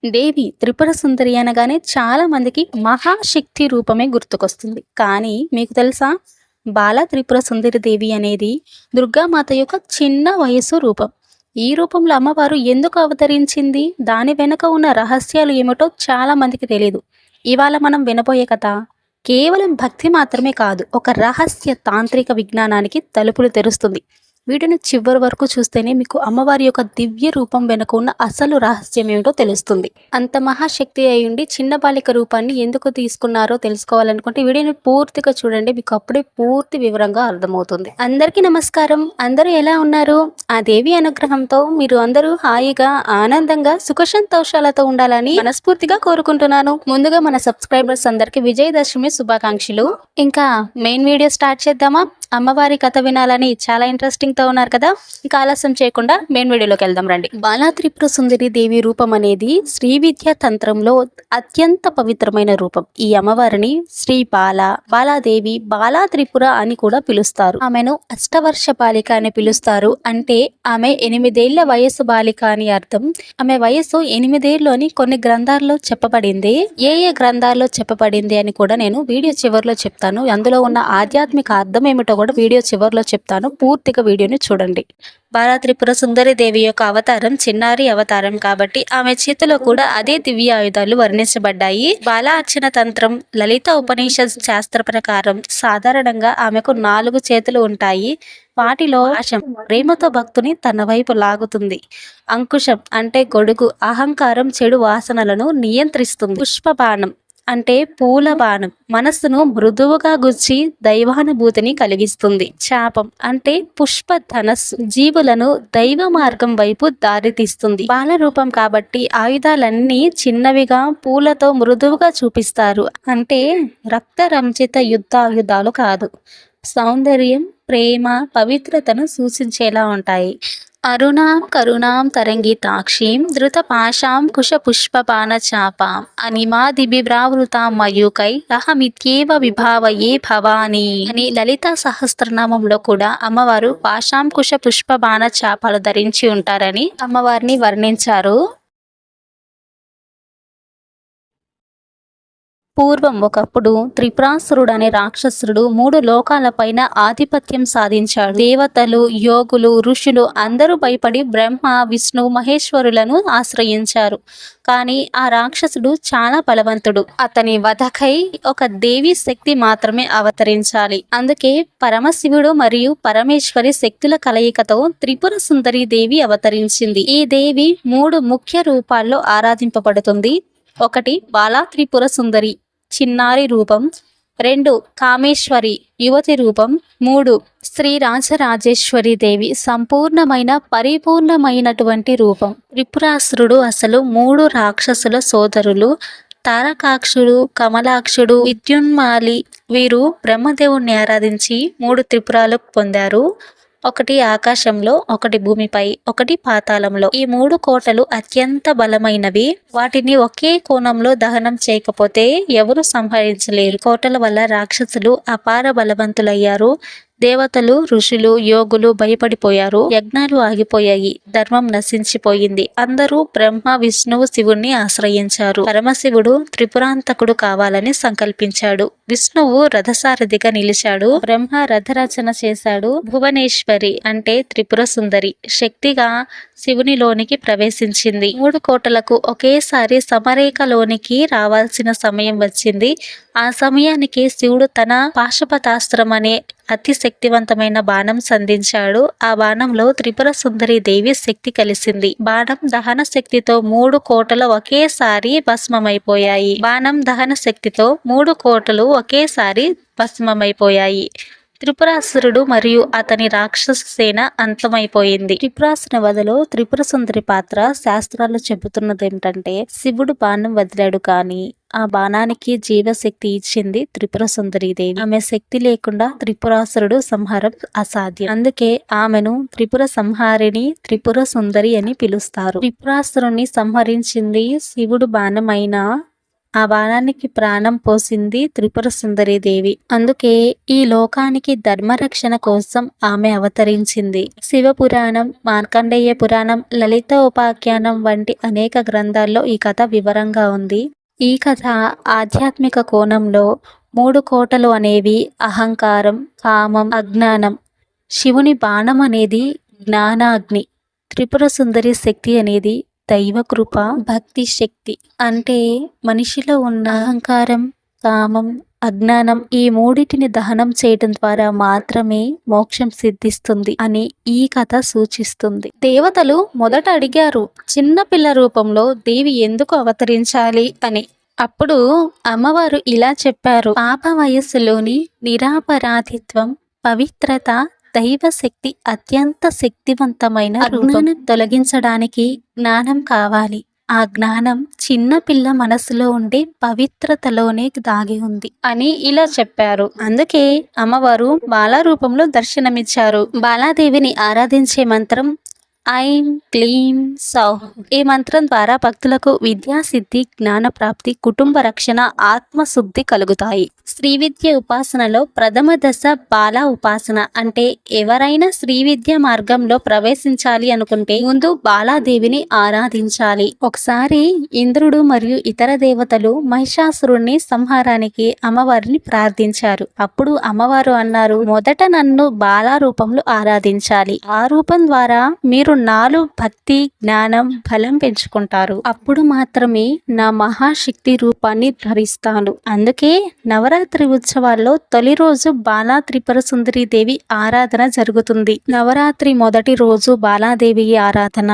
దేవి త్రిపుర సుందరి అనగానే చాలా మందికి మహాశక్తి రూపమే గుర్తుకొస్తుంది. కానీ మీకు తెలుసా? బాల త్రిపుర సుందరి దేవి అనేది దుర్గామాత యొక్క చిన్న వయసు రూపం. ఈ రూపంలో అమ్మవారు ఎందుకు అవతరించింది? దాని వెనుక ఉన్న రహస్యాలు ఏమిటో చాలా మందికి తెలియదు. ఇవాళ మనం వినబోయే కథ కేవలం భక్తి మాత్రమే కాదు, ఒక రహస్య తాంత్రిక విజ్ఞానానికి తలుపులు తెరుస్తుంది. వీడియోని చివరి వరకు చూస్తేనే మీకు అమ్మవారి యొక్క దివ్య రూపం వెనుక ఉన్న అసలు రహస్యం ఏమిటో తెలుస్తుంది. అంత మహాశక్తి అయ్యుండి చిన్న బాలిక రూపాన్ని ఎందుకు తీసుకున్నారో తెలుసుకోవాలనుకుంటే వీడియోని పూర్తిగా చూడండి, మీకు అప్పుడే పూర్తి వివరంగా అర్థమవుతుంది. అందరికీ నమస్కారం. అందరూ ఎలా ఉన్నారు? ఆ దేవి అనుగ్రహంతో మీరు అందరూ హాయిగా ఆనందంగా సుఖ సంతోషాలతో ఉండాలని మనస్ఫూర్తిగా కోరుకుంటున్నాను. ముందుగా మన సబ్స్క్రైబర్స్ అందరికి విజయదశమి శుభాకాంక్షలు. ఇంకా మెయిన్ వీడియో స్టార్ట్ చేద్దామా? అమ్మవారి కథ వినాలని చాలా ఇంట్రెస్టింగ్ తో ఉన్నారు కదా, ఇక ఆలస్యం చేయకుండా మెయిన్ వీడియోలోకి వెళ్దాం రండి. బాలా త్రిపుర సుందరి దేవి రూపం అనేది శ్రీ విద్యా తంత్రంలో అత్యంత పవిత్రమైన రూపం. ఈ అమ్మవారిని శ్రీ బాలాదేవి, బాలా త్రిపుర అని కూడా పిలుస్తారు. ఆమెను అష్టవర్ష బాలిక అని పిలుస్తారు. అంటే ఆమె 8 ఏళ్ల వయసు బాలిక అని అర్థం. ఆమె వయసు 8 ఏళ్ళు అని కొన్ని గ్రంథాల్లో చెప్పబడింది. ఏ గ్రంథాల్లో చెప్పబడింది అని కూడా నేను వీడియో చివరిలో చెప్తాను. అందులో ఉన్న ఆధ్యాత్మిక అర్థం ఏమిటో కూడా వీడియో చివరిలో చెప్తాను. పూర్తిగా వీడియోని చూడండి. బాలా త్రిపుర సుందరి దేవి యొక్క అవతారం చిన్నారి అవతారం కాబట్టి ఆమె చేతిలో కూడా అదే దివ్య ఆయుధాలు వర్ణించబడ్డాయి. బాలా అర్చన తంత్రం, లలిత ఉపనిషత్ శాస్త్ర ప్రకారం సాధారణంగా ఆమెకు 4 చేతులు ఉంటాయి. వాటిలో ఆశం ప్రేమతో భక్తుని తన వైపు లాగుతుంది. అంకుశం అంటే గొడుగు, అహంకారం చెడు వాసనలను నియంత్రిస్తుంది. పుష్పబాణం అంటే పూల బాణం మనస్సును మృదువుగా గుచ్చి దైవానుభూతిని కలిగిస్తుంది. శాపం అంటే పుష్ప ధనస్సు జీవులను దైవ మార్గం వైపు దారితీస్తుంది. బాల రూపం కాబట్టి ఆయుధాలన్నీ చిన్నవిగా పూలతో మృదువుగా చూపిస్తారు. అంటే రక్త రంజిత యుద్ధాయుధాలు కాదు, సౌందర్యం, ప్రేమ, పవిత్రతను సూచించేలా ఉంటాయి. అరుణాం కరుణాం తరంగితాక్షీం ధృత పాశాం కుశ పుష్పపాన చాపాం అనిమాదిభివ్రావృతాం మయూకై అహమిత్యేవ విభావయే భవానీ అని లలితా సహస్రనామంలో కూడా అమ్మవారు పాశాం కుశ పుష్పబాణ చాపాలు ధరించి ఉంటారని అమ్మవారిని వర్ణించారు. పూర్వం ఒకప్పుడు త్రిపురాసురుడు అనే రాక్షసుడు 3 లోకాలపైన ఆధిపత్యం సాధించాడు. దేవతలు, యోగులు, ఋషులు అందరూ భయపడి బ్రహ్మ, విష్ణు, మహేశ్వరులను ఆశ్రయించారు. కానీ ఆ రాక్షసుడు చాలా బలవంతుడు. అతని వధకై ఒక దేవి శక్తి మాత్రమే అవతరించాలి. అందుకే పరమశివుడు మరియు పరమేశ్వరి శక్తుల కలయికతో త్రిపుర సుందరి దేవి అవతరించింది. ఈ దేవి 3 ముఖ్య రూపాల్లో ఆరాధింపబడుతుంది. 1 బాలా త్రిపుర సుందరి చిన్నారి రూపం, 2 కామేశ్వరి యువతి రూపం, 3 శ్రీ రాజరాజేశ్వరి దేవి సంపూర్ణమైన పరిపూర్ణమైనటువంటి రూపం. త్రిపురాసురుడు అసలు 3 రాక్షసుల సోదరులు. తారకాక్షుడు, కమలాక్షుడు, విద్యున్మాలి వీరు బ్రహ్మదేవుణ్ణి ఆరాధించి 3 త్రిపురాలు పొందారు. 1 ఆకాశంలో, 1 భూమిపై, 1 పాతాళంలో. ఈ 3 కోటలు అత్యంత బలమైనవి. వాటిని ఒకే కోణంలో దహనం చేయకపోతే ఎవరు సంహరించలేరు. కోటల వల్ల రాక్షసులు అపార బలవంతులయ్యారు. దేవతలు, ఋషులు, యోగులు భయపడిపోయారు. యజ్ఞాలు ఆగిపోయాయి. ధర్మం నశించిపోయింది. అందరూ బ్రహ్మ, విష్ణువు, శివుణ్ణి ఆశ్రయించారు. పరమశివుడు త్రిపురాంతకుడు కావాలని సంకల్పించాడు. విష్ణువు రథసారథిగా నిలిచాడు. బ్రహ్మ రథరచన చేశాడు. భువనేశ్వరి అంటే త్రిపుర సుందరి శక్తిగా శివునిలోనికి ప్రవేశించింది. 3 కోటలకు ఒకేసారి సమరేఖలోనికి రావాల్సిన సమయం వచ్చింది. ఆ సమయానికి శివుడు తన పాశుపతాస్త్రం అనే అతి శక్తివంతమైన బాణం సంధించాడు. ఆ బాణంలో త్రిపుర సుందరి దేవి శక్తి కలిసింది. బాణం దహన శక్తితో 3 కోటలు ఒకేసారి భస్మమైపోయాయి. బాణం దహన శక్తితో 3 కోటలు ఒకేసారి భస్మమైపోయాయి. త్రిపురాసురుడు మరియు అతని రాక్షస సేన అంతమైపోయింది. త్రిపురాసుని వదలో త్రిపుర సుందరి పాత్ర శాస్త్రాలు చెబుతున్నది ఏమిటంటే, శివుడు బాణం వదిలాడు కానీ ఆ బాణానికి జీవశక్తి ఇచ్చింది త్రిపుర సుందరి దేవి. ఆమె శక్తి లేకుండా త్రిపురాసురుడు సంహారం అసాధ్యం. అందుకే ఆమెను త్రిపుర సంహారిణి, త్రిపుర సుందరి అని పిలుస్తారు. త్రిపురాసురుని సంహరించింది శివుడు బాణం అయినా ఆ బాణానికి ప్రాణం పోసింది త్రిపుర సుందరి దేవి. అందుకే ఈ లోకానికి ధర్మరక్షణ కోసం ఆమె అవతరించింది. శివపురాణం, మార్కండేయ పురాణం, లలిత ఉపాఖ్యానం వంటి అనేక గ్రంథాల్లో ఈ కథ వివరంగా ఉంది. ఈ కథ ఆధ్యాత్మిక కోణంలో 3 కోటలు అనేవి అహంకారం, కామం, అజ్ఞానం. శివుని బాణం అనేది జ్ఞానాగ్ని. త్రిపుర సుందరి శక్తి అనేది దైవకృప, భక్తి శక్తి. అంటే మనిషిలో ఉన్న అహంకారం, కామం, అజ్ఞానం ఈ మూడిటిని దహనం చేయడం ద్వారా మాత్రమే మోక్షం సిద్ధిస్తుంది అని ఈ కథ సూచిస్తుంది. దేవతలు మొదట అడిగారు చిన్న పిల్ల రూపంలో దేవి ఎందుకు అవతరించాలి అని. అప్పుడు అమ్మవారు ఇలా చెప్పారు, పాప వయస్సులోని నిరాపరాధిత్వం, పవిత్రత, దైవశక్తి అత్యంత శక్తివంతమైన అజ్ఞానం తొలగించడానికి జ్ఞానం కావాలి. ఆ జ్ఞానం చిన్న పిల్ల మనసులో ఉండే పవిత్రతలోనే దాగి ఉంది అని ఇలా చెప్పారు. అందుకే అమ్మవారు బాలా రూపంలో దర్శనమిచ్చారు. బాలాదేవిని ఆరాధించే మంత్రం ఐం క్లీం సౌహ్. ఈ మంత్రం ద్వారా భక్తులకు విద్యాసిద్ధి, జ్ఞానప్రాప్తి, కుటుంబ రక్షణ, ఆత్మశుద్ధి కలుగుతాయి. శ్రీ విద్య ఉపాసనలో ప్రథమ దశ బాలా ఉపాసన. అంటే ఎవరైనా శ్రీ విద్య మార్గంలో ప్రవేశించాలి అనుకుంటే ముందు బాలాదేవిని ఆరాధించాలి. ఒకసారి ఇంద్రుడు మరియు ఇతర దేవతలు మహిషాసురుణ్ణి సంహారానికి అమ్మవారిని ప్రార్థించారు. అప్పుడు అమ్మవారు అన్నారు, మొదట నన్ను బాలా రూపంలో ఆరాధించాలి. ఆ రూపం ద్వారా మీరు నాలో భక్తి, జ్ఞానం, బలం పెంచుకుంటారు. అప్పుడు మాత్రమే నా మహాశక్తి రూపాన్ని ధరిస్తాను. అందుకే నవరాత్రి ఉత్సవాల్లో తొలి రోజు బాలా త్రిపుర సుందరి దేవి ఆరాధన జరుగుతుంది. నవరాత్రి మొదటి రోజు బాలాదేవి ఆరాధన,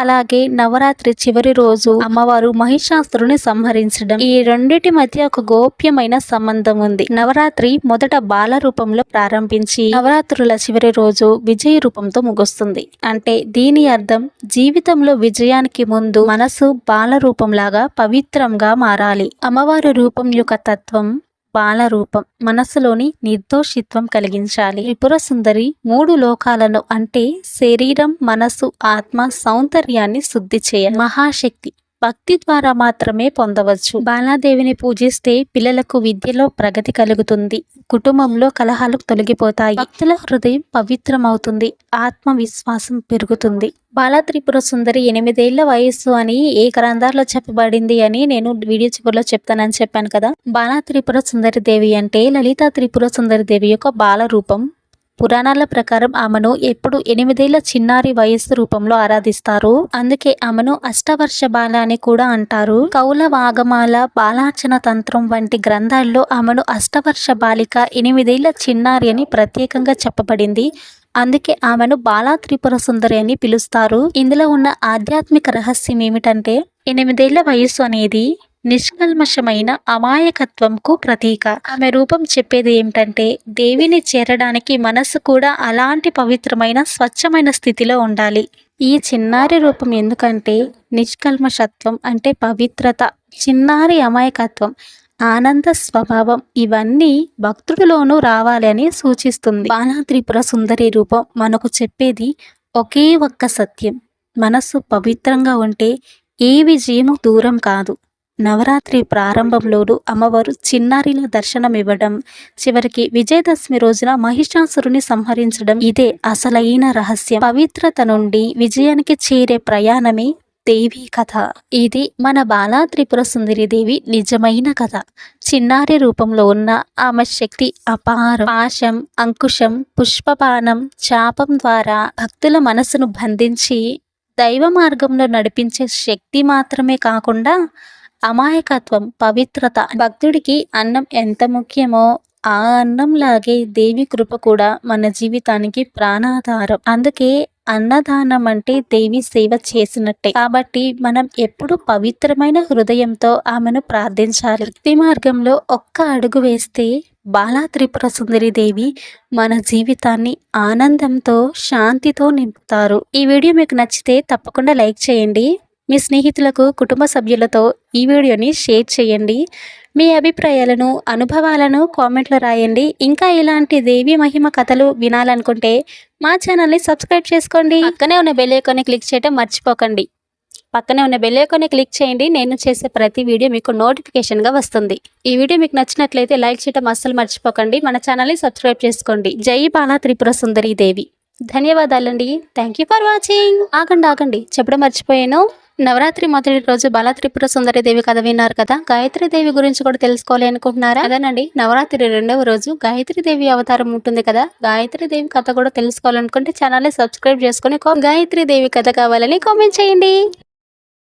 అలాగే నవరాత్రి చివరి రోజు అమ్మవారు మహిషాసురుని సంహరించడం. ఈ రెండిటి మధ్య ఒక గోప్యమైన సంబంధం ఉంది. నవరాత్రి మొదట బాల రూపంలో ప్రారంభించి నవరాత్రుల చివరి రోజు విజయ రూపంతో ముగుస్తుంది. అంటే దీని అర్థం జీవితంలో విజయానికి ముందు మనసు బాల రూపంలాగా పవిత్రంగా మారాలి. అమ్మవారి రూపం యొక్క తత్వం బాల రూపం మనసులోని నిర్దోషిత్వం కలిగించాలి. త్రిపుర సుందరి 3 లోకాలను అంటే శరీరం, మనసు, ఆత్మ సౌందర్యాన్ని శుద్ధి చేయాలి. మహాశక్తి భక్తి ద్వారా మాత్రమే పొందవచ్చు. బాలాదేవిని పూజిస్తే పిల్లలకు విద్యలో ప్రగతి కలుగుతుంది, కుటుంబంలో కలహాలు తొలగిపోతాయి, భక్తుల హృదయం పవిత్రమవుతుంది, ఆత్మవిశ్వాసం పెరుగుతుంది. బాలా త్రిపుర సుందరి 8 ఏళ్ల వయస్సు అని ఏ గ్రంథాల్లో చెప్పబడింది అని నేను వీడియో చివరిలో చెప్తానని చెప్పాను కదా. బాలా త్రిపుర సుందరి దేవి అంటే లలిత త్రిపుర సుందరి దేవి యొక్క బాల రూపం. పురాణాల ప్రకారం ఆమెను ఎప్పుడు 8 ఏళ్ల చిన్నారి వయస్సు రూపంలో ఆరాధిస్తారు. అందుకే ఆమెను అష్టవర్ష బాల అని కూడా అంటారు. కౌల వాగమాల, బాలార్చన తంత్రం వంటి గ్రంథాల్లో ఆమెను అష్టవర్ష బాలిక, 8 ఏళ్ల చిన్నారి అని ప్రత్యేకంగా చెప్పబడింది. అందుకే ఆమెను బాలా త్రిపుర సుందరి అని పిలుస్తారు. ఇందులో ఉన్న ఆధ్యాత్మిక రహస్యం ఏమిటంటే 8 ఏళ్ల వయస్సు అనేది నిష్కల్మషమైన అమాయకత్వంకు ప్రతీక. ఆమె రూపం చెప్పేది ఏమిటంటే దేవిని చేరడానికి మనసు కూడా అలాంటి పవిత్రమైన, స్వచ్ఛమైన స్థితిలో ఉండాలి. ఈ చిన్నారి రూపం ఎందుకంటే నిష్కల్మషత్వం అంటే పవిత్రత, చిన్నారి అమాయకత్వం, ఆనంద స్వభావం ఇవన్నీ భక్తుడిలోనూ రావాలి అని సూచిస్తుంది. బాలా త్రిపుర సుందరి రూపం మనకు చెప్పేది ఒకే ఒక్క సత్యం, మనసు పవిత్రంగా ఉంటే ఏ విజయము దూరం కాదు. నవరాత్రి ప్రారంభంలోనూ అమ్మవారు చిన్నారిలో దర్శనం ఇవ్వడం, చివరికి విజయదశమి రోజున మహిషాసురుని సంహరించడం ఇదే అసలైన రహస్యం. పవిత్రత నుండి విజయానికి చేరే ప్రయాణమే దేవి కథ. ఇది మన బాలా త్రిపుర సుందరి దేవి నిజమైన కథ. చిన్నారి రూపంలో ఉన్న ఆమె శక్తి అపారం. పాశం, అంకుశం, పుష్పబాణం, చాపం ద్వారా భక్తుల మనసును బంధించి దైవ మార్గంలో నడిపించే శక్తి మాత్రమే కాకుండా అమాయకత్వం, పవిత్రత. భక్తుడికి అన్నం ఎంత ముఖ్యమో ఆ అన్నంలాగే దేవి కృప కూడా మన జీవితానికి ప్రాణాధారం. అందుకే అన్నదానం అంటే దేవి సేవ చేసినట్టే. కాబట్టి మనం ఎప్పుడు పవిత్రమైన హృదయంతో ఆమెను ప్రార్థించాలి. భక్తి మార్గంలో ఒక్క అడుగు వేస్తే బాలా త్రిపుర సుందరి దేవి మన జీవితాన్ని ఆనందంతో, శాంతితో నింపుతారు. ఈ వీడియో మీకు నచ్చితే తప్పకుండా లైక్ చేయండి. మీ స్నేహితులకు, కుటుంబ సభ్యులతో ఈ వీడియోని షేర్ చేయండి. మీ అభిప్రాయాలను, అనుభవాలను కామెంట్లో రాయండి. ఇంకా ఇలాంటి దేవి మహిమ కథలు వినాలనుకుంటే మా ఛానల్ని సబ్స్క్రైబ్ చేసుకోండి. పక్కనే ఉన్న బెల్ ఐకాన్ని క్లిక్ చేయడం మర్చిపోకండి. పక్కనే ఉన్న బెల్ ఐకాన్ని క్లిక్ చేయండి. నేను చేసే ప్రతి వీడియో మీకు నోటిఫికేషన్గా వస్తుంది. ఈ వీడియో మీకు నచ్చినట్లయితే లైక్ చేయడం అస్సలు మర్చిపోకండి. మన ఛానల్ని సబ్స్క్రైబ్ చేసుకోండి. జై బాలా త్రిపుర సుందరి దేవి. ధన్యవాదాలండి. Thank you for watching. ఆగండి చెప్పడం మర్చిపోయాను. నవరాత్రి మొదటి రోజు బాలా త్రిపుర సుందరి దేవి కథ విన్నారు కదా. గాయత్రి దేవి గురించి కూడా తెలుసుకోవాలి అనుకుంటున్నారా? అదేనండి, నవరాత్రి రెండవ రోజు గాయత్రి దేవి అవతారం ఉంటుంది కదా. గాయత్రి దేవి కథ కూడా తెలుసుకోవాలనుకుంటే ఛానల్ని సబ్స్క్రైబ్ చేసుకుని గాయత్రి దేవి కథ కావాలని కామెంట్ చేయండి.